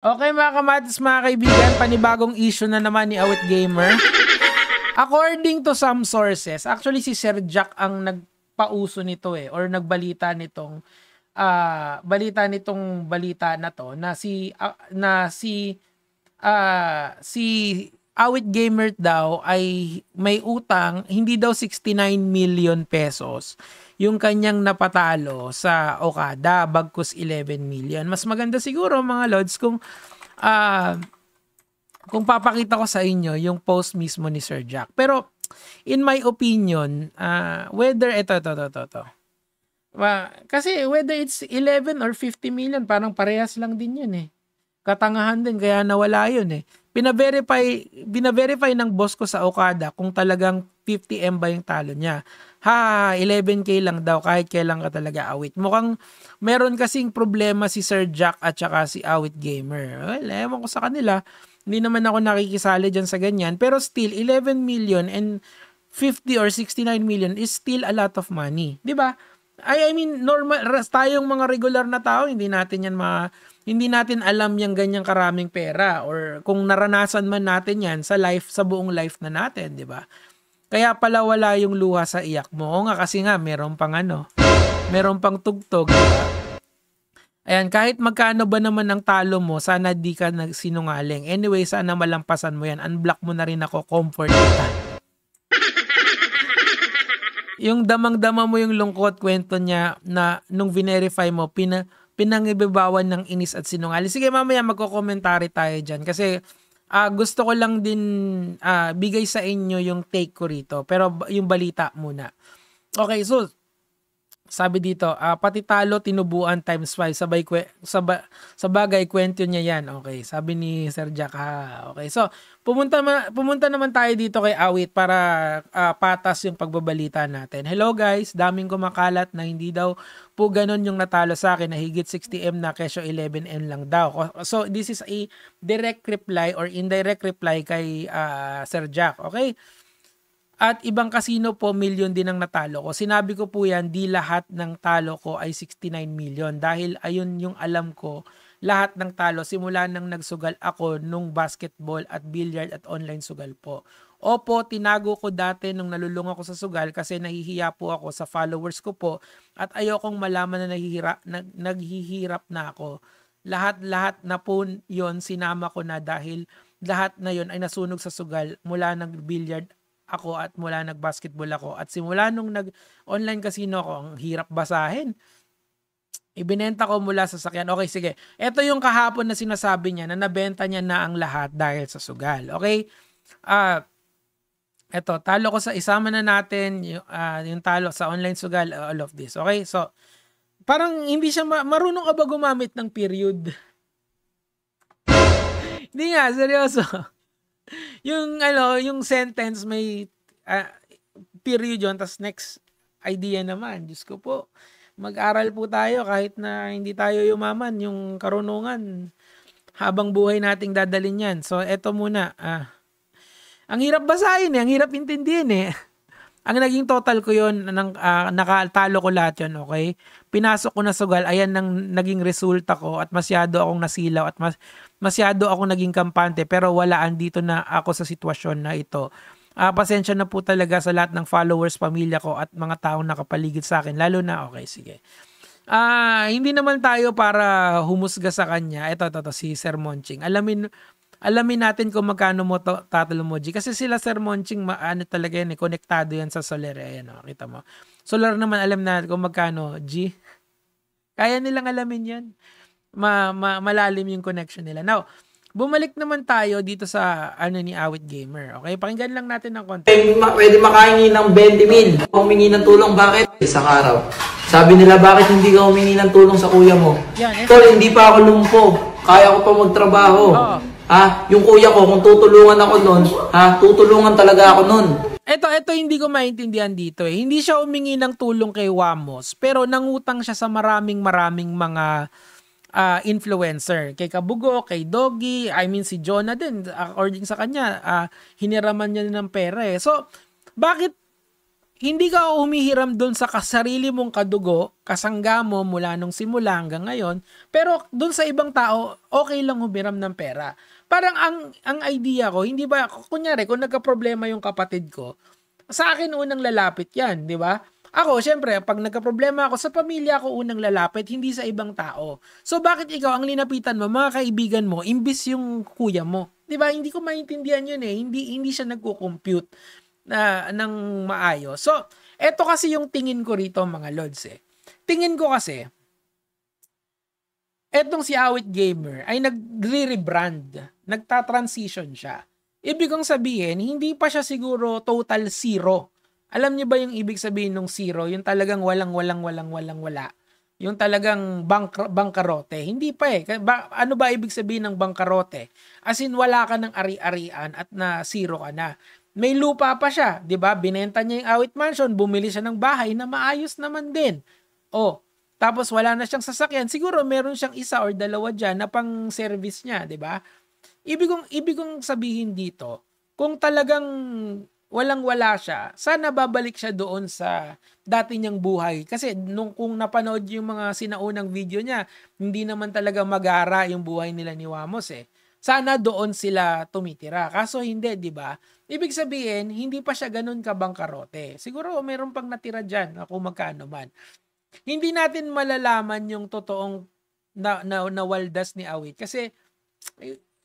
Okay mga kamatis, mga kaibigan, panibagong issue na naman ni Awit Gamer. According to some sources, actually si Sir Jack ang nagpauso nito or nagbalita nitong balita na to na si Awit Gamer daw ay may utang, hindi daw 69 million pesos yung kanyang napatalo sa Okada, bagkus 11 million. Mas maganda siguro mga lods kung papakita ko sa inyo yung post mismo ni Sir Jack. Pero in my opinion, whether ito. Kasi whether it's 11 or 50 million, parang parehas lang din yun Katangahan din, kaya nawala yun Bina-verify ng boss ko sa Okada kung talagang 50M ba yung talo niya. 11K lang daw kahit kailan ka talaga awit. Mukhang meron kasing problema si Sir Jack at saka si Awit Gamer. Well, ewan ko sa kanila. Hindi naman ako nakikisali dyan sa ganyan. Pero still, 11 million and 50 or 69 million is still a lot of money. Diba? I mean, normal, tayong mga regular na tao, hindi natin alam yung ganyang karaming pera or kung naranasan man natin yan sa buong life na natin, di ba? Kaya pala wala yung luha sa iyak mo. O nga, kasi nga, meron pang tugtog, diba? Ayan, kahit magkano ba naman ang talo mo, sana di ka nagsinungaling. Anyway, sana malampasan mo yan. Unblock mo na rin ako, comfort kita. Yung damang-dama mo yung lungkot, kwento niya na nung verify mo, pinangibabawan ng inis at sinungaling. Sige, mamaya magko-commentary tayo dyan kasi gusto ko lang din bigay sa inyo yung take ko rito. Pero yung balita muna. Okay, so sabi dito, pati talo tinubuan times 5 sa bagay kwento niya yan. Okay, sabi ni Sir Jack. Okay, so pumunta naman tayo dito kay Awit para patas yung pagbabalita natin. Hello guys, daming kumakalat na hindi daw po ganun yung natalo sa akin na higit 60M na kesyo 11M lang daw. So this is a direct reply or indirect reply kay Sir Jack. Okay? At ibang kasino po, million din ang natalo ko. Sinabi ko po yan, di lahat ng talo ko ay 69 million. Dahil ayun yung alam ko, lahat ng talo, simula nang nagsugal ako nung basketball at billiard at online sugal po. Opo, tinago ko dati nung nalulung ako sa sugal kasi nahihiya po ako sa followers ko po at ayokong malaman na naghihirap na ako. Lahat na po yon sinama ko na dahil lahat na yon ay nasunog sa sugal mula ng billiard ako at mula nag-basketball ako at simula nung nag-online casino ako, ang hirap basahin. Ibinenta ko mula sa sakyan. Okay, sige. Ito yung kahapon na sinasabi niya na nabenta niya na ang lahat dahil sa sugal. Okay? Ito, talo ko sa isama na natin yung talo sa online sugal, all of this. Okay? So, parang hindi siya marunong ka ba gumamit ng period? Hindi nga, seryoso. Yung sentence may period yun, tas next idea naman. Diyos ko po, mag-aral po tayo kahit na hindi tayo yumaman, yung karunungan habang buhay nating dadalhin yan. So, eto muna. Ang hirap basahin ang hirap intindihin Ang naging total ko yun, nakatalo ko lahat yun, okay? Pinasok ko na sugal, ayan ang naging resulta ko at masyado akong nasilaw at masyado akong naging kampante pero wala, andito na ako sa sitwasyon na ito. Pasensya na po talaga sa lahat ng followers, pamilya ko at mga taong nakapaligid sa akin, lalo na, okay, sige. Hindi naman tayo para humusga sa kanya. Ito, si Sir Monching. Alamin natin kung magkano mo tatalo mo, G. Kasi sila Sir Monching, talaga yan konektado yan sa Solar. Ayan, kita mo. Solar naman, alam natin kung magkano, G. Kaya nilang alamin yan. Malalim yung connection nila. Now, bumalik naman tayo dito sa ni Awit Gamer. Okay, pakinggan lang natin ng konti. Pwede makahingi ng 20 mil. Humingi ng tulong, bakit? Isang araw. Sabi nila, bakit hindi ka humingi ng tulong sa kuya mo? Yan, Tol, hindi pa ako lumpo. Kaya ko pa magtrabaho. Yung kuya ko, kung tutulungan ako nun, tutulungan talaga ako nun. Ito hindi ko maintindihan dito Hindi siya humingi ng tulong kay Wamos, pero nangutang siya sa maraming mga influencer. Kay Kabugo, kay Doggy, si Jonah din, according sa kanya, hiniraman niya ng pera So, bakit hindi ka humihiram doon sa kasarili mong kadugo, kasangga mo mula nung simula hanggang ngayon, pero doon sa ibang tao, okay lang humiram ng pera. Parang ang idea ko, hindi ba, kunyari, kung nagka-problema yung kapatid ko, sa akin unang lalapit yan, di ba? Ako, syempre, pag nagka-problema ako, sa pamilya ako unang lalapit, hindi sa ibang tao. So, bakit ikaw, ang linapitan mo, mga kaibigan mo, imbis yung kuya mo? Di ba? Hindi ko maintindihan yun eh. Hindi siya nagko-compute ng maayos. So, eto kasi yung tingin ko rito mga lods eh. Tingin ko kasi, etong si Awit Gamer ay nagre-rebrand, nagta-transition siya. Ibig kong sabihin, hindi pa siya siguro total zero. Alam niyo ba yung ibig sabihin ng zero? Yung talagang wala. Yung talagang bangkarote. Hindi pa eh. Ano ba ibig sabihin ng bangkarote? As in, wala ka ng ari-arian at na zero ka na. May lupa pa siya, 'di ba? Binenta niya yung Awit Mansion, bumili siya ng bahay na maayos naman din. Oh, tapos wala na siyang sasakyan. Siguro meron siyang isa or dalawa diyan na pang service niya, 'di ba? Ibig kong sabihin dito, kung talagang walang-wala siya, sana babalik siya doon sa dati niyang buhay. Kasi kung napanood yung mga sinaunang video niya, hindi naman talaga magara yung buhay nila ni Wamos eh. Sana doon sila tumitira. Kaso hindi, di ba? Ibig sabihin, hindi pa siya ganun kabangkarote. Siguro meron pang natira dyan, kung magkano man. Hindi natin malalaman yung totoong nawaldas ni Awit. Kasi,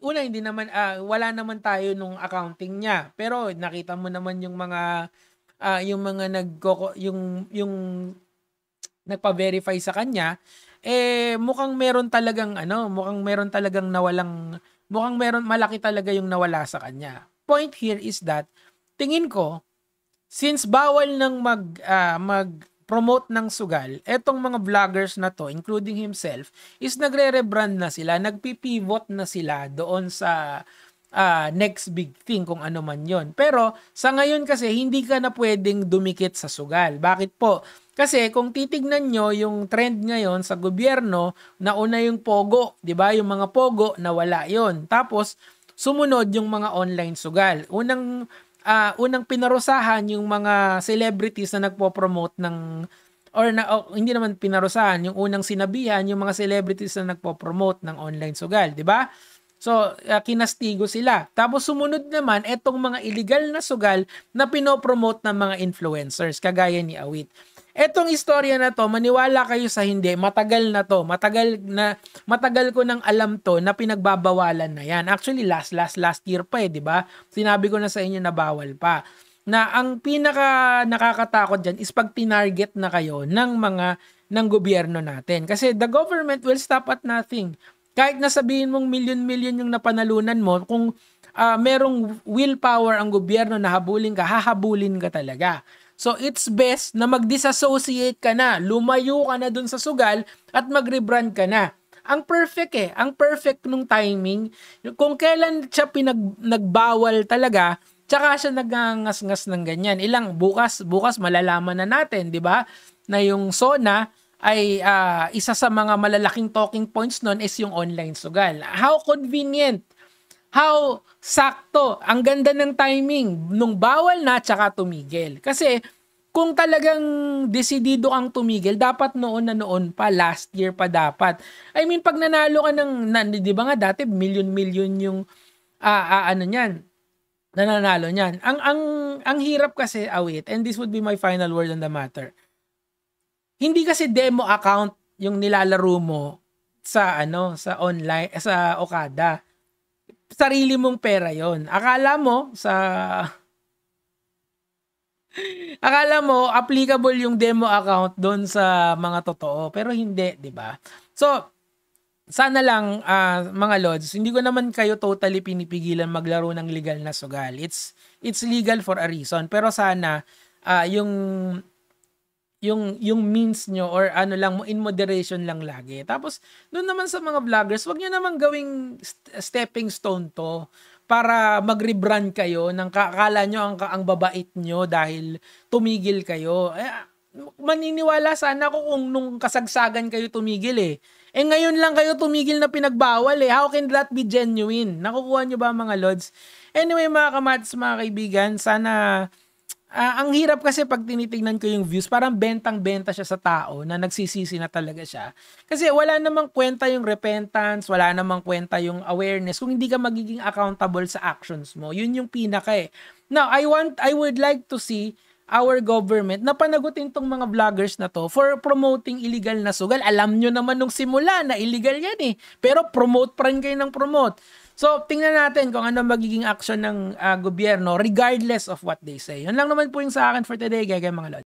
una, hindi naman, wala naman tayo nung accounting niya. Pero nakita mo naman yung mga yung nagpa-verify sa kanya, mukhang meron talagang malaki talaga yung nawala sa kanya. Point here is that, tingin ko, since bawal nang mag-promote ng sugal, etong mga vloggers na to, including himself, is nagre-rebrand na sila, nagpipivot na sila doon sa next big thing, kung ano man yon. Pero, sa ngayon kasi, hindi ka na pwedeng dumikit sa sugal. Bakit po? Kasi kung titignan nyo yung trend ngayon sa gobyerno, nauna yung Pogo, 'di ba? Yung mga Pogo nawala 'yon. Tapos sumunod yung mga online sugal. Unang pinarusahan yung mga celebrities na nagpo-promote hindi naman pinarusahan, yung unang sinabihan yung mga celebrities na nagpo-promote ng online sugal, 'di ba? So, kinastigo sila. Tapos sumunod naman etong mga illegal na sugal na pinopromote ng mga influencers kagaya ni Awit. Etong istorya na to, maniwala kayo sa hindi, matagal na to. Matagal ko nang alam to na pinagbabawalan na yan. Actually, last year pa di ba? Sinabi ko na sa inyo na bawal pa. Na ang pinaka nakakatakot dyan is pag tinarget na kayo ng gobyerno natin. Kasi the government will stop at nothing. Kahit nasabihin mong milyon-milyon yung napanalunan mo, kung merong willpower ang gobyerno na habulin ka, hahabulin ka talaga. So, it's best na mag-disassociate ka na, lumayo ka na dun sa sugal at mag-rebrand ka na. Ang perfect nung timing. Kung kailan siya nagbawal talaga, tsaka siya nagangas-ngas ng ganyan. Bukas malalaman na natin, di ba? Na yung SONA ay isa sa mga malalaking talking points nun is yung online sugal. How convenient! How sakto! Ang ganda ng timing nung bawal na tsaka tumigil. Kasi kung talagang desidido kang tumigil, dapat noon pa, last year pa dapat. I mean, pag nanalo ka di ba nga dati, milyon-milyon yung nananalo niyan. Ang hirap kasi, Awit, and this would be my final word on the matter. Hindi kasi demo account yung nilalaro mo sa online, sa Okada. Sarili mong pera yon. Akala mo applicable yung demo account doon sa mga totoo, pero hindi, 'di ba? So, sana lang mga lods, hindi ko naman kayo totally pinipigilan maglaro ng legal na sugal. It's legal for a reason, pero sana yung means nyo or lang mo in moderation lang lagi. Tapos doon naman sa mga vloggers, wag niyo naman gawing stepping stone to para mag-rebrand kayo ng kakala nyo ang babait nyo dahil tumigil kayo. Maniniwala sana ako kung nung kasagsagan kayo tumigil ngayon lang kayo tumigil na pinagbawal How can that be genuine? Nakukuha nyo ba mga lods? Anyway mga kamats, mga kaibigan, sana Ang hirap kasi pag tinitingnan ko yung views, parang bentang-benta siya sa tao na nagsisisi na talaga siya. Kasi wala namang kwenta yung repentance, wala namang kwenta yung awareness kung hindi ka magiging accountable sa actions mo. Yun yung pinaka eh. Now, I would like to see our government na panagutin tong mga vloggers na to for promoting illegal na sugal. Alam nyo naman nung simula na illegal yan eh. Pero promote pa rin kayo ng promote. So, tingnan natin kung ano magiging action ng gobyerno regardless of what they say. Yun lang naman po yung sa akin for today, mga lod.